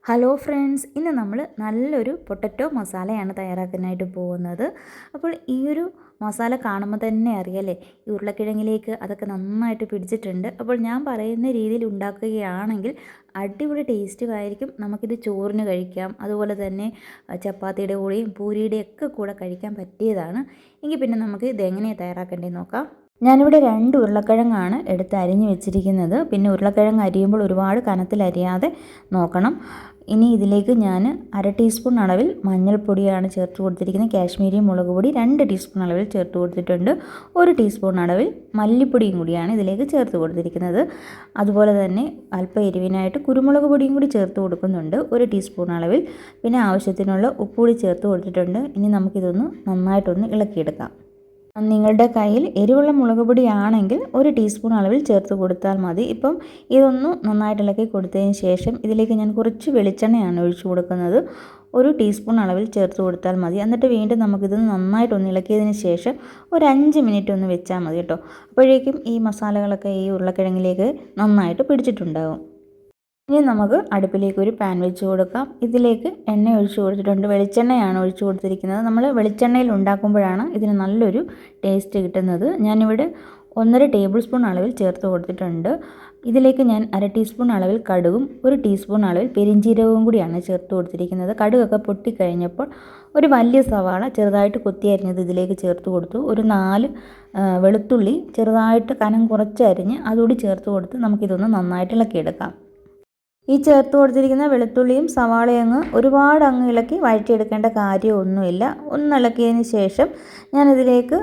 Hello friends, ഇന്ന് നമ്മൾ നല്ലൊരു പൊട്ടറ്റോ മസാലയാണ് തയ്യാറാക്കാനായിട്ട് പോകുന്നത്. അപ്പോൾ ഈ ഒരു മസാല കാണുമ്പോൾ തന്നെ അറിയാലേ, ഈ ഉരുളക്കിഴങ്ങിലേക്ക് അതൊക്കെ നന്നായിട്ട് പിടിച്ചിട്ടുണ്ട്. അപ്പോൾ ഞാൻ പറയുന്ന രീതിയിൽ ഉണ്ടാക്കുകയാണെങ്കിൽ അടിപൊളി ടേസ്റ്റും ആയിരിക്കും. നമുക്കിത് ചോറിന് കഴിക്കാം, അതുപോലെ തന്നെ ചപ്പാത്തിയുടെ കൂടെയും പൂരിയുടെയൊക്കെ കൂടെ കഴിക്കാൻ പറ്റിയതാണ്. എങ്കിൽ പിന്നെ നമുക്ക് ഇതെങ്ങനെയാണ് തയ്യാറാക്കേണ്ടതെന്ന് നോക്കാം. ഞാനിവിടെ 2 ഉരുളക്കിഴങ്ങാണ് എടുത്ത് അരിഞ്ഞ് വെച്ചിരിക്കുന്നത്. പിന്നെ ഉരുളക്കിഴങ്ങ് അരിയുമ്പോൾ ഒരുപാട് കനത്തിൽ അരിയാതെ നോക്കണം. ഇനി ഇതിലേക്ക് ഞാൻ 1/2 ടീസ്പൂൺ അളവിൽ മഞ്ഞൾപ്പൊടിയാണ് ചേർത്ത് കൊടുത്തിരിക്കുന്നത്. കാശ്മീരി മുളക് പൊടി 2 ടീസ്പൂൺ അളവിൽ ചേർത്ത് കൊടുത്തിട്ടുണ്ട്. 1 ടീസ്പൂൺ അളവിൽ മല്ലിപ്പൊടിയും കൂടിയാണ് ഇതിലേക്ക് ചേർത്ത് കൊടുത്തിരിക്കുന്നത്. അതുപോലെ തന്നെ അല്പം എരിവിനായിട്ട് കുരുമുളക് പൊടിയും കൂടി ചേർത്ത് കൊടുക്കുന്നുണ്ട് 1 ടീസ്പൂൺ അളവിൽ. പിന്നെ ആവശ്യത്തിനുള്ള ഉപ്പ് കൂടി ചേർത്ത് കൊടുത്തിട്ടുണ്ട്. ഇനി നമുക്കിതൊന്ന് നന്നായിട്ടൊന്ന് ഇളക്കിയെടുക്കാം. നിങ്ങളുടെ കയ്യിൽ എരിവുള്ള മുളക് പൊടിയാണെങ്കിൽ 1 ടീസ്പൂൺ അളവിൽ ചേർത്ത് കൊടുത്താൽ മതി. ഇപ്പം ഇതൊന്ന് നന്നായിട്ട് ഇളക്കി കൊടുത്തതിന് ശേഷം ഇതിലേക്ക് ഞാൻ കുറച്ച് വെളിച്ചെണ്ണയാണ് ഒഴിച്ചു കൊടുക്കുന്നത്. 1 ടീസ്പൂൺ അളവിൽ ചേർത്ത് കൊടുത്താൽ മതി. എന്നിട്ട് വീണ്ടും നമുക്കിത് നന്നായിട്ടൊന്ന് ഇളക്കിയതിന് ശേഷം ഒരു 5 മിനിറ്റ് ഒന്ന് വെച്ചാൽ മതി കേട്ടോ. അപ്പോഴേക്കും ഈ മസാലകളൊക്കെ ഈ ഉരുളക്കിഴങ്ങിലേക്ക് നന്നായിട്ട് പിടിച്ചിട്ടുണ്ടാകും. ഇനി നമുക്ക് അടുപ്പിലേക്ക് ഒരു പാൻ വെച്ച് കൊടുക്കാം. ഇതിലേക്ക് എണ്ണ ഒഴിച്ച് കൊടുത്തിട്ടുണ്ട്. വെളിച്ചെണ്ണയാണ് ഒഴിച്ച് കൊടുത്തിരിക്കുന്നത്. നമ്മൾ വെളിച്ചെണ്ണയിൽ ഉണ്ടാക്കുമ്പോഴാണ് ഇതിന് നല്ലൊരു ടേസ്റ്റ് കിട്ടുന്നത്. ഞാനിവിടെ 1.5 ടേബിൾ സ്പൂൺ അളവിൽ ചേർത്ത് കൊടുത്തിട്ടുണ്ട്. ഇതിലേക്ക് ഞാൻ 1/2 ടീസ്പൂൺ അളവിൽ കടുകും 1 ടീസ്പൂൺ അളവിൽ പെരിഞ്ജീരകവും കൂടിയാണ് ചേർത്ത് കൊടുത്തിരിക്കുന്നത്. കടുകൊക്കെ പൊട്ടിക്കഴിഞ്ഞപ്പോൾ ഒരു വലിയ സവാള ചെറുതായിട്ട് കൊത്തി അരിഞ്ഞത് ഇതിലേക്ക് ചേർത്ത് കൊടുത്തു. ഒരു 4 വെളുത്തുള്ളി ചെറുതായിട്ട് കനം കുറച്ച് അരിഞ്ഞ് അതുകൂടി ചേർത്ത് കൊടുത്ത് നമുക്കിതൊന്ന് നന്നായിട്ട് ഇളക്കിയെടുക്കാം. ഈ ചേർത്ത് കൊടുത്തിരിക്കുന്ന വെളുത്തുള്ളിയും സവാളയും ഒരുപാട് ഇളക്കി വഴറ്റിയെടുക്കേണ്ട കാര്യമൊന്നുമില്ല. ഇളക്കിയതിന് ശേഷം ഞാനിതിലേക്ക്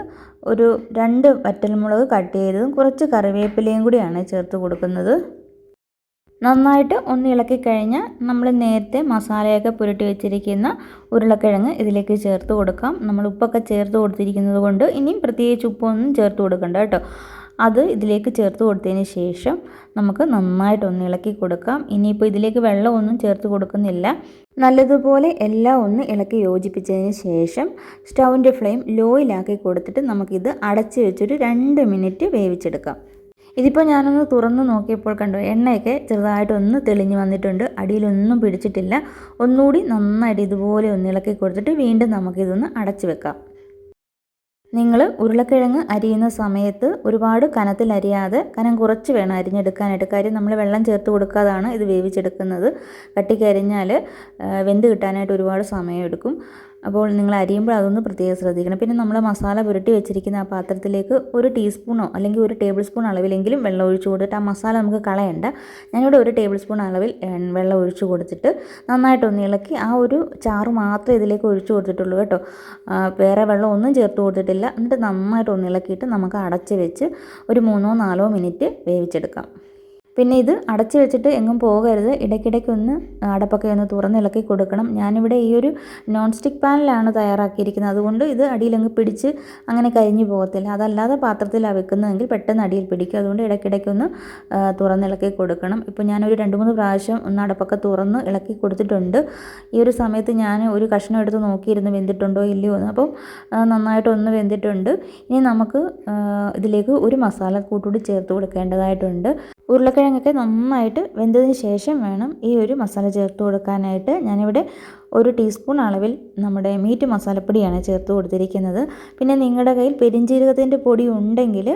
ഒരു 2 വറ്റൽമുളക് കട്ട് ചെയ്തതും കുറച്ച് കറിവേപ്പിലയും കൂടിയാണ് ചേർത്ത് കൊടുക്കുന്നത്. നന്നായിട്ട് ഇളക്കി കഴിഞ്ഞാൽ നമ്മൾ നേരത്തെ മസാലയൊക്കെ പുരട്ടി വെച്ചിരിക്കുന്ന ഉരുളക്കിഴങ്ങ് ഇതിലേക്ക് ചേർത്ത് കൊടുക്കാം. നമ്മൾ ഉപ്പൊക്കെ ചേർത്ത് കൊടുത്തിരിക്കുന്നത് കൊണ്ട് ഇനിയും പ്രത്യേകിച്ച് ഉപ്പൊന്നും ചേർത്ത് കൊടുക്കണ്ട കേട്ടോ. അത് ഇതിലേക്ക് ചേർത്ത് കൊടുത്തതിന് ശേഷം നമുക്ക് നന്നായിട്ട് ഇളക്കി കൊടുക്കാം. ഇനിയിപ്പോൾ ഇതിലേക്ക് വെള്ളമൊന്നും ചേർത്ത് കൊടുക്കുന്നില്ല. നല്ലതുപോലെ എല്ലാം ഇളക്കി യോജിപ്പിച്ചതിന് ശേഷം സ്റ്റൗവിൻ്റെ ഫ്ലെയിം ലോയിലാക്കി കൊടുത്തിട്ട് നമുക്കിത് അടച്ച് വെച്ചൊരു 2 മിനിറ്റ് വേവിച്ചെടുക്കാം. ഇതിപ്പോൾ ഞാനൊന്ന് തുറന്ന് നോക്കിയപ്പോൾ കണ്ടു, എണ്ണയൊക്കെ ചെറുതായിട്ടൊന്ന് തെളിഞ്ഞ് വന്നിട്ടുണ്ട്. അടിയിലൊന്നും പിടിച്ചിട്ടില്ല. ഒന്നുകൂടി നന്നായിട്ട് ഇതുപോലെ ഇളക്കി കൊടുത്തിട്ട് വീണ്ടും നമുക്കിതൊന്ന് അടച്ച് വെക്കാം. നിങ്ങൾ ഉരുളക്കിഴങ്ങ് അരിയുന്ന സമയത്ത് ഒരുപാട് കനത്തിൽ അരിയാതെ കനം കുറച്ച് വേണം അരിഞ്ഞെടുക്കാനായിട്ട്. കാര്യം നമ്മൾ വെള്ളം ചേർത്ത് കൊടുക്കാതാണ് ഇത് വേവിച്ചെടുക്കുന്നത്. കട്ടിക്ക് അരിഞ്ഞാൽ വെന്ത് കിട്ടാനായിട്ട് ഒരുപാട് സമയമെടുക്കും. അപ്പോൾ നിങ്ങൾ അരിയുമ്പോൾ അതൊന്ന് പ്രത്യേകം ശ്രദ്ധിക്കണം. പിന്നെ നമ്മൾ മസാല പുരട്ടി വെച്ചിരിക്കുന്ന ആ പാത്രത്തിലേക്ക് 1 ടീസ്പൂണോ അല്ലെങ്കിൽ 1 ടേബിൾ സ്പൂൺ അളവിലെങ്കിലും വെള്ളം ഒഴിച്ച് കൊടുത്തിട്ട് ആ മസാല നമുക്ക് കളയണ്ട. ഞാനിവിടെ 1 ടേബിൾ സ്പൂൺ അളവിൽ വെള്ളം ഒഴിച്ച് കൊടുത്തിട്ട് നന്നായിട്ടൊന്ന് ഇളക്കി ആ ഒരു ചാറ് മാത്രമേ ഇതിലേക്ക് ഒഴിച്ച് കൊടുത്തിട്ടുള്ളൂ കേട്ടോ. വേറെ വെള്ളം ഒന്നും ചേർത്ത് കൊടുത്തിട്ടില്ല. എന്നിട്ട് നന്നായിട്ടൊന്ന് ഇളക്കിയിട്ട് നമുക്ക് അടച്ച് വെച്ച് ഒരു 3-4 മിനിറ്റ് വേവിച്ചെടുക്കാം. പിന്നെ ഇത് അടച്ച് വെച്ചിട്ട് എങ്ങും പോകരുത്. ഇടയ്ക്കിടയ്ക്കൊന്ന് അടപ്പൊക്കെ ഒന്ന് തുറന്നിളക്കി കൊടുക്കണം. ഞാനിവിടെ ഈ ഒരു നോൺ സ്റ്റിക്ക് പാനിലാണ് തയ്യാറാക്കിയിരിക്കുന്നത്. അതുകൊണ്ട് ഇത് അടിയിലങ്ങ് പിടിച്ച് അങ്ങനെ കരിഞ്ഞു പോകത്തില്ല. അതല്ലാതെ പാത്രത്തിലാണ് വെക്കുന്നതെങ്കിൽ പെട്ടെന്ന് അടിയിൽ പിടിക്കും. അതുകൊണ്ട് ഇടയ്ക്കിടയ്ക്കൊന്ന് തുറന്നിളക്കി കൊടുക്കണം. ഇപ്പോൾ ഞാനൊരു 2-3 പ്രാവശ്യം അടപ്പൊക്കെ തുറന്ന് ഇളക്കി കൊടുത്തിട്ടുണ്ട്. ഈ ഒരു സമയത്ത് ഞാൻ ഒരു കഷ്ണം എടുത്ത് നോക്കിയിരുന്നു വെന്തിട്ടുണ്ടോ ഇല്ലയോ എന്ന്. അപ്പം നന്നായിട്ടൊന്ന് വെന്തിട്ടുണ്ട്. ഇനി നമുക്ക് ഇതിലേക്ക് ഒരു മസാലക്കൂട്ടുകൂടി ചേർത്ത് കൊടുക്കേണ്ടതായിട്ടുണ്ട്. ഉരുളക്കിഴങ്ങൊക്കെ നന്നായിട്ട് വെന്തതിന് ശേഷം വേണം ഈ ഒരു മസാല ചേർത്ത് കൊടുക്കാനായിട്ട്. ഞാനിവിടെ 1 ടീസ്പൂൺ അളവിൽ നമ്മുടെ മീറ്റ് മസാലപ്പൊടിയാണ് ചേർത്ത് കൊടുത്തിരിക്കുന്നത്. പിന്നെ നിങ്ങളുടെ കയ്യിൽ പെരിഞ്ജീരകത്തിൻ്റെ പൊടി ഉണ്ടെങ്കിൽ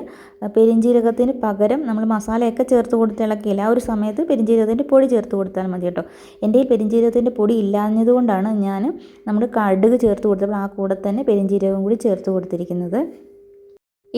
പെരിഞ്ജീരകത്തിന് പകരം നമ്മൾ മസാലയൊക്കെ ചേർത്ത് കൊടുത്ത് ഇളക്കിയില്ല ആ ഒരു സമയത്ത് പെരിഞ്ജീരകത്തിൻ്റെ പൊടി ചേർത്ത് കൊടുത്താൽ മതി കേട്ടോ. എൻ്റെ ഈ പെരിഞ്ജീരകത്തിൻ്റെ പൊടി ഇല്ലാഞ്ഞതുകൊണ്ടാണ് ഞാൻ നമ്മൾ കടുക് ചേർത്ത് കൊടുത്തപ്പോൾ ആ കൂടെ തന്നെ പെരിഞ്ജീരകം കൂടി ചേർത്ത് കൊടുത്തിരിക്കുന്നത്.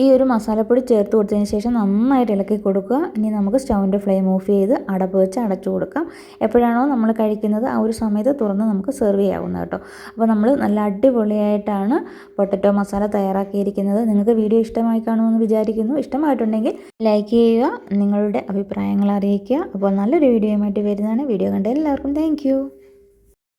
ഈ ഒരു മസാലപ്പൊടി ചേർത്ത് കൊടുത്തതിന് ശേഷം നന്നായിട്ട് ഇളക്കി കൊടുക്കുക. ഇനി നമുക്ക് സ്റ്റൗവിൻ്റെ ഫ്ലെയിം ഓഫ് ചെയ്ത് അടപ്പ് വെച്ച് അടച്ചു കൊടുക്കാം. എപ്പോഴാണോ നമ്മൾ കഴിക്കുന്നത് ആ ഒരു സമയത്ത് തുറന്ന് നമുക്ക് സെർവ് ചെയ്യാവുന്നത് കേട്ടോ. അപ്പോൾ നമ്മൾ നല്ല അടിപൊളിയായിട്ടാണ് പൊട്ടറ്റോ മസാല തയ്യാറാക്കിയിരിക്കുന്നത്. നിങ്ങൾക്ക് വീഡിയോ ഇഷ്ടമായി കാണുമെന്ന് വിചാരിക്കുന്നു. ഇഷ്ടമായിട്ടുണ്ടെങ്കിൽ ലൈക്ക് ചെയ്യുക, നിങ്ങളുടെ അഭിപ്രായങ്ങൾ അറിയിക്കുക. അപ്പോൾ നല്ലൊരു വീഡിയോയുമായിട്ട് വരുന്നതാണ്. വീഡിയോ കണ്ട എല്ലാവർക്കും താങ്ക്